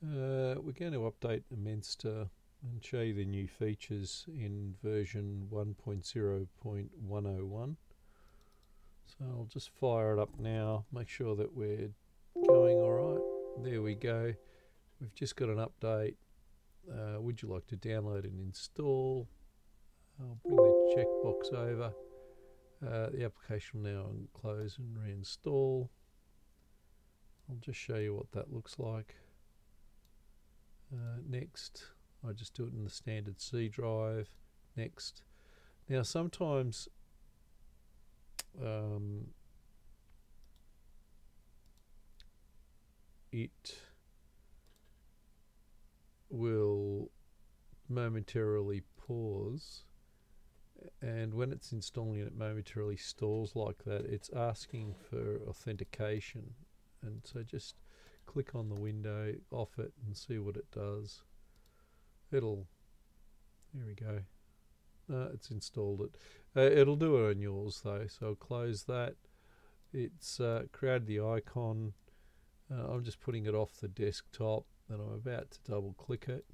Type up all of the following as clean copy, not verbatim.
We're going to update Ammenster and show you the new features in version 1.0.101. So I'll just fire it up now, make sure that we're going alright. There we go. We've just got an update. Would you like to download and install? I'll bring the checkbox over. The application will now close and reinstall. I'll just show you what that looks like. Next, I just do it in the standard C drive. Next. Now sometimes it will momentarily pause, and when it's installing it momentarily stalls like that. It's asking for authentication, and so just click on the window, off it, and see what it does. Here we go. It's installed it. It'll do it on yours though, so I'll close that. It's created the icon. I'm just putting it off the desktop, and I'm about to double click it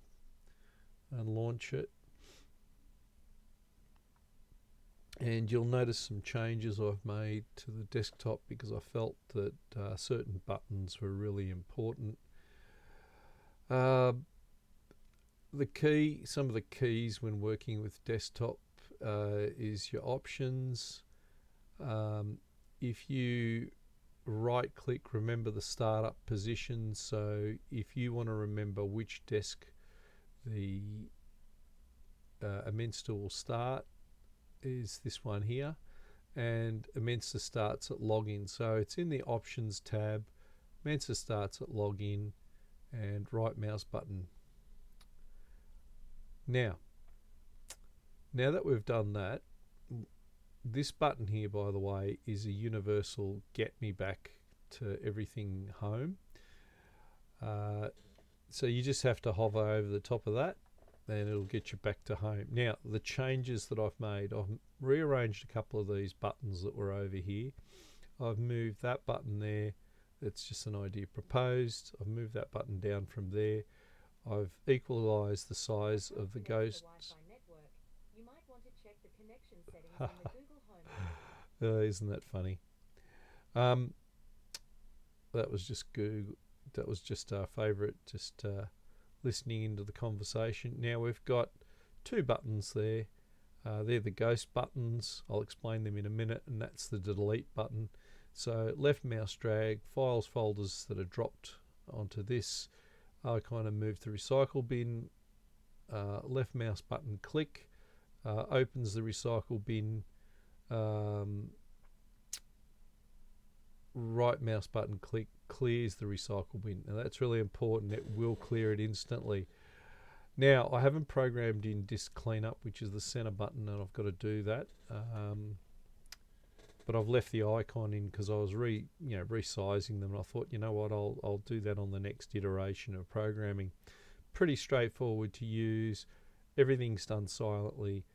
and launch it. And you'll notice some changes I've made to the desktop because I felt that certain buttons were really important. Some of the keys when working with desktop is your options. If you right click, remember the startup position. So if you want to remember which desk the Ammenster will start, is this one here, and Ammenster starts at login. So it's in the options tab. Ammenster starts at login, and right mouse button. Now that we've done that, this button here, by the way, is a universal get me back to everything home. So you just have to hover over the top of that, and it'll get you back to home. Now, the changes that I've made, I've rearranged a couple of these buttons that were over here. I've moved that button there. It's just an idea proposed. I've moved that button down from there. I've equalized the size of the ghosts. You might want to check the connection settings on the Google Home. Isn't that funny? That was just Google. That was just our favourite, just listening into the conversation. Now we've got two buttons there. They're the ghost buttons. I'll explain them in a minute, and that's the delete button. So left mouse drag, files, folders that are dropped onto this icon and move to recycle bin. Left mouse button click opens the recycle bin. Right mouse button click clears the recycle bin. Now that's really important. It will clear it instantly. Now I haven't programmed in disk cleanup, which is the center button, and I've got to do that. But I've left the icon in because I was resizing them, and I thought, you know what, I'll do that on the next iteration of programming. Pretty straightforward to use. Everything's done silently,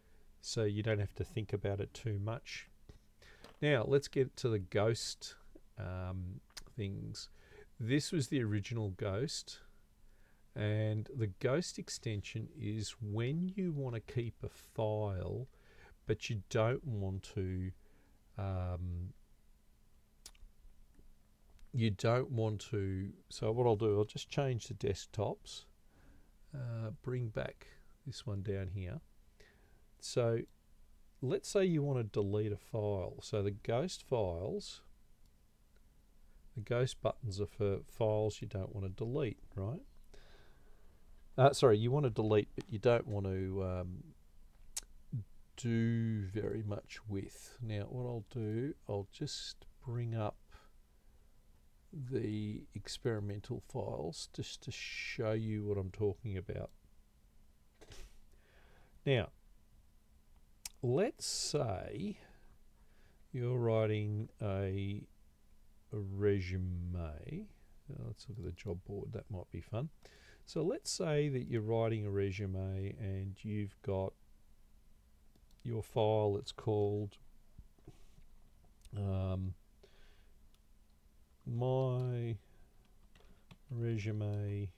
so you don't have to think about it too much. Now let's get to the ghost things. This was the original ghost, and the ghost extension is when you want to keep a file but you don't want to so what I'll do, I'll just change the desktops, bring back this one down here. So let's say you want to delete a file. So the ghost files, the ghost buttons are for files you don't want to delete, right? Sorry, you want to delete, but you don't want to do very much with. Now what I'll do, I'll just bring up the experimental files just to show you what I'm talking about. Now, let's say you're writing a resume. Let's look at the job board, that might be fun. So let's say that you're writing a resume and you've got your file, it's called my resume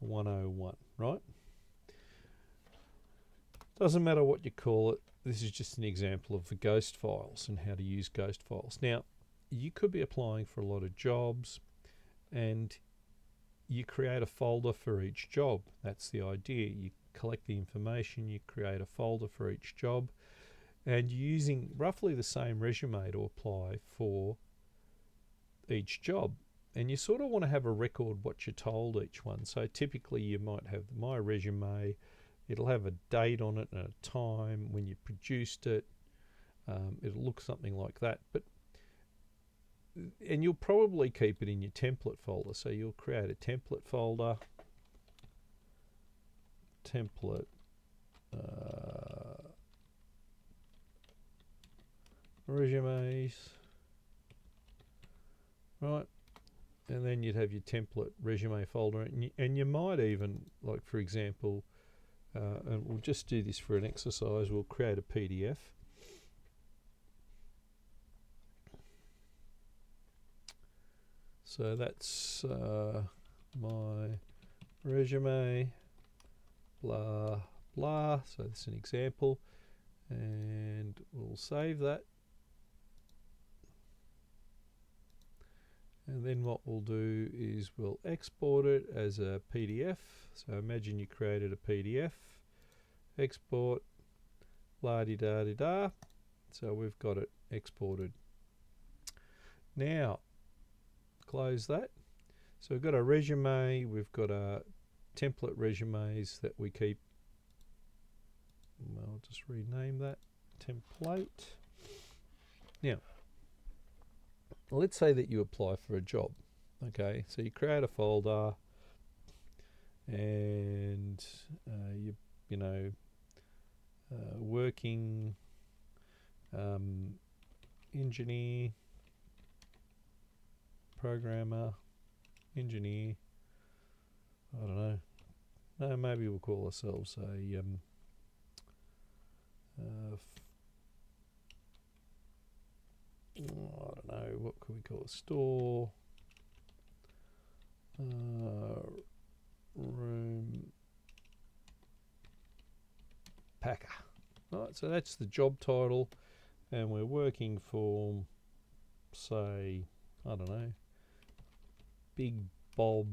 101, right? Doesn't matter what you call it. This is just an example of the ghost files and how to use ghost files. Now, you could be applying for a lot of jobs and you create a folder for each job. That's the idea. You collect the information, you create a folder for each job, and using roughly the same resume to apply for each job. And you sort of want to have a record what you're told each one. So typically you might have my resume, it'll have a date on it and a time when you produced it. It'll look something like that. And you'll probably keep it in your template folder. So you'll create a template folder, template, resumes, right? And then you'd have your template resume folder, and you might even, like for example, and we'll just do this for an exercise, we'll create a PDF. So that's my resume, blah, blah. So that's an example. And we'll save that. And then what we'll do is we'll export it as a PDF. So imagine you created a PDF, export, la-di-da-di-da. So we've got it exported. Now, close that. So we've got a resume, we've got a template resumes that we keep. I'll just rename that template. Now, let's say that you apply for a job. Okay, so you create a folder and working engineer, programmer, engineer. I don't know. No, maybe we'll call ourselves a I don't know, what could we call it? Store room packer. Right, so that's the job title, and we're working for, say, I don't know, Big Bob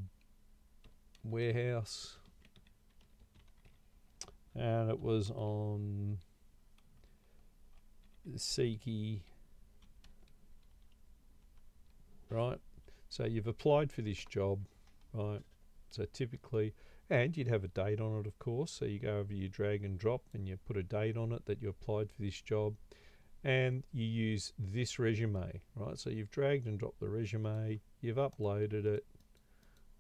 Warehouse, and it was on Seeky, right? So you've applied for this job, right? So typically, and you'd have a date on it, of course. So you go over your drag and drop and you put a date on it that you applied for this job, and you use this resume, right? So you've dragged and dropped the resume, you've uploaded it,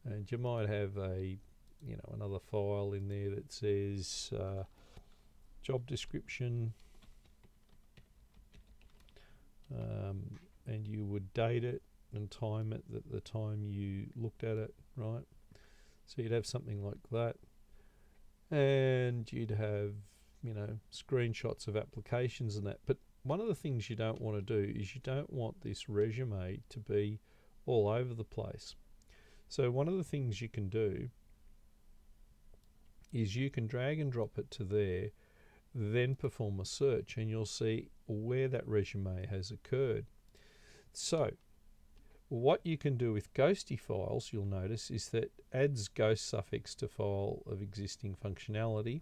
and you might have another file in there that says job description, and you would date it and time it at the time you looked at it, right? So you'd have something like that, and you'd have screenshots of applications and that. But one of the things you don't want to do is you don't want this resume to be all over the place. So one of the things you can do is you can drag and drop it to there, then perform a search, and you'll see where that resume has occurred. So what you can do with ghosty files, you'll notice, is that adds ghost suffix to file of existing functionality,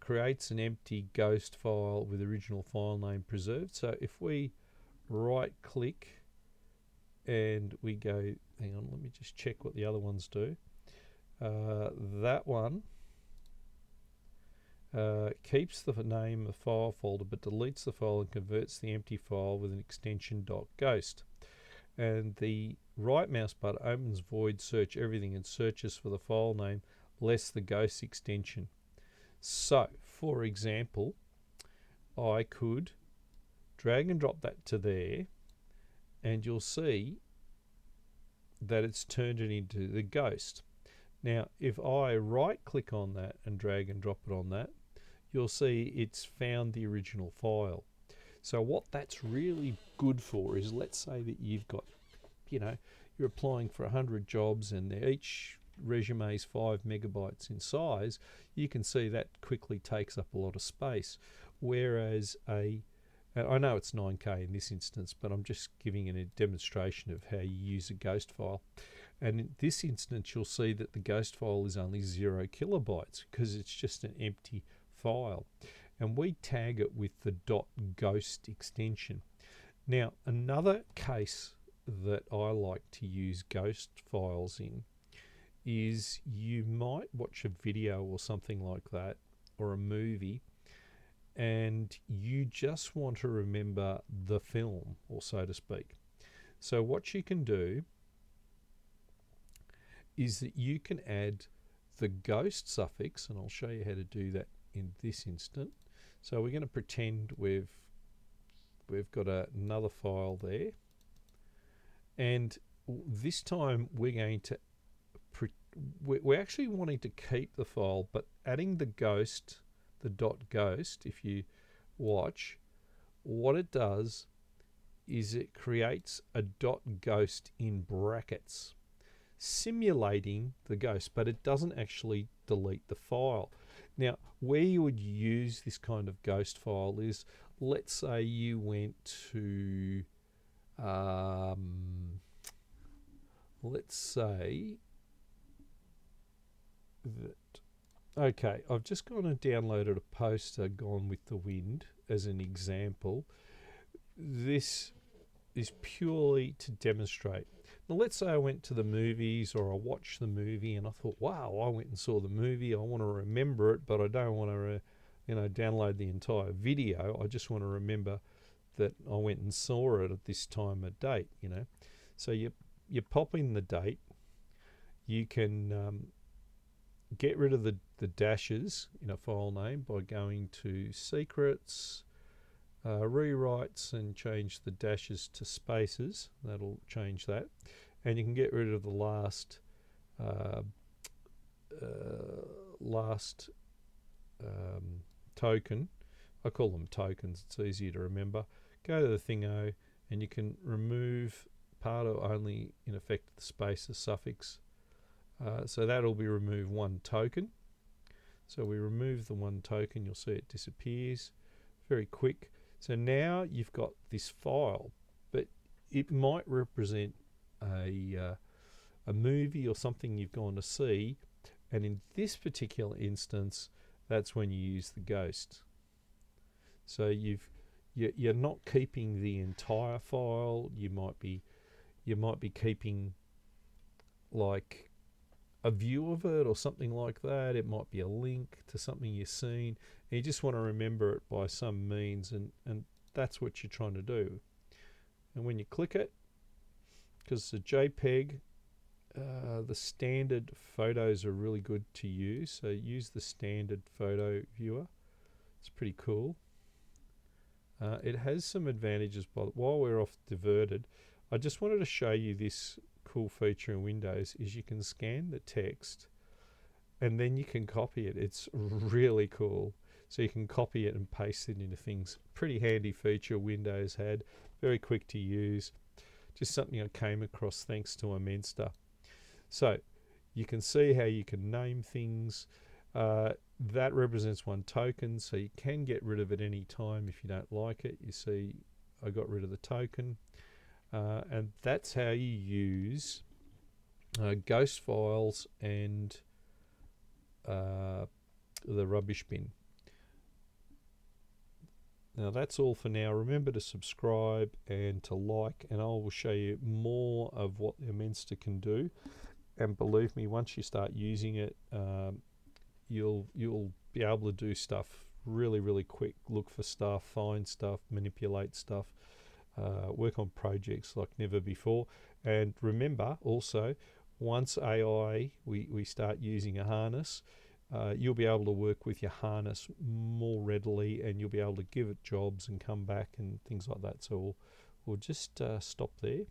creates an empty ghost file with original file name preserved. So if we right click and we go, hang on, let me just check what the other ones do. That one keeps the name of file folder but deletes the file and converts the empty file with an extension .ghost. And the right mouse button opens void search everything and searches for the file name less the ghost extension. So, for example, I could drag and drop that to there, and you'll see that it's turned it into the ghost. Now, if I right click on that and drag and drop it on that, you'll see it's found the original file. So what that's really good for is, let's say that you've got, you're applying for 100 jobs and they're each resume is 5 megabytes in size, you can see that quickly takes up a lot of space. Whereas I know it's 9K in this instance, but I'm just giving a demonstration of how you use a ghost file. And in this instance, you'll see that the ghost file is only 0 kilobytes because it's just an empty file. And we tag it with the .ghost extension. Now, another case that I like to use ghost files in is you might watch a video or something like that, or a movie, and you just want to remember the film, or so to speak. So what you can do is that you can add the ghost suffix, and I'll show you how to do that in this instant. So we're going to pretend we've got another file there, and this time we're going to we're actually wanting to keep the file, but adding the ghost, the .ghost, if you watch, what it does is it creates a .ghost in brackets, simulating the ghost, but it doesn't actually delete the file. Now, where you would use this kind of ghost file is, let's say you went to, let's say that, okay, I've just gone and downloaded a poster, Gone with the Wind, as an example. This is purely to demonstrate. Now, let's say I went to the movies, or I watched the movie and I thought, wow, I went and saw the movie. I want to remember it, but I don't want to, download the entire video. I just want to remember that I went and saw it at this time of date, So you pop in the date. You can get rid of the dashes in a file name by going to Secrets, Rewrites, and change the dashes to spaces. That'll change that. And you can get rid of the last token. I call them tokens, it's easier to remember. Go to the thingo, and you can remove part, or only in effect the spaces suffix. So that'll be remove one token. So we remove the one token, you'll see it disappears. Very quick. So now you've got this file, but it might represent a movie or something you've gone to see, and in this particular instance, that's when you use the ghost. So you're not keeping the entire file. You might be keeping like a view of it or something like that. It might be a link to something you've seen, and you just want to remember it by some means, and that's what you're trying to do. And when you click it, because it's a JPEG, the standard photos are really good to use, so use the standard photo viewer. It's pretty cool. It has some advantages, but while we're off diverted, I just wanted to show you this cool feature in Windows is you can scan the text and then you can copy it. It's really cool. So you can copy it and paste it into things. Pretty handy feature Windows had. Very quick to use. Just something I came across thanks to Ammenster. So you can see how you can name things. That represents one token, so you can get rid of it any time if you don't like it. You see I got rid of the token. And that's how you use ghost files and the rubbish bin. Now that's all for now. Remember to subscribe and to like, and I will show you more of what the Ammenster can do. And believe me, once you start using it, you'll be able to do stuff really quick. Look for stuff, find stuff, manipulate stuff. Work on projects like never before. And remember also, once AI, we start using a harness, you'll be able to work with your harness more readily, and you'll be able to give it jobs and come back and things like that. So we'll just stop there.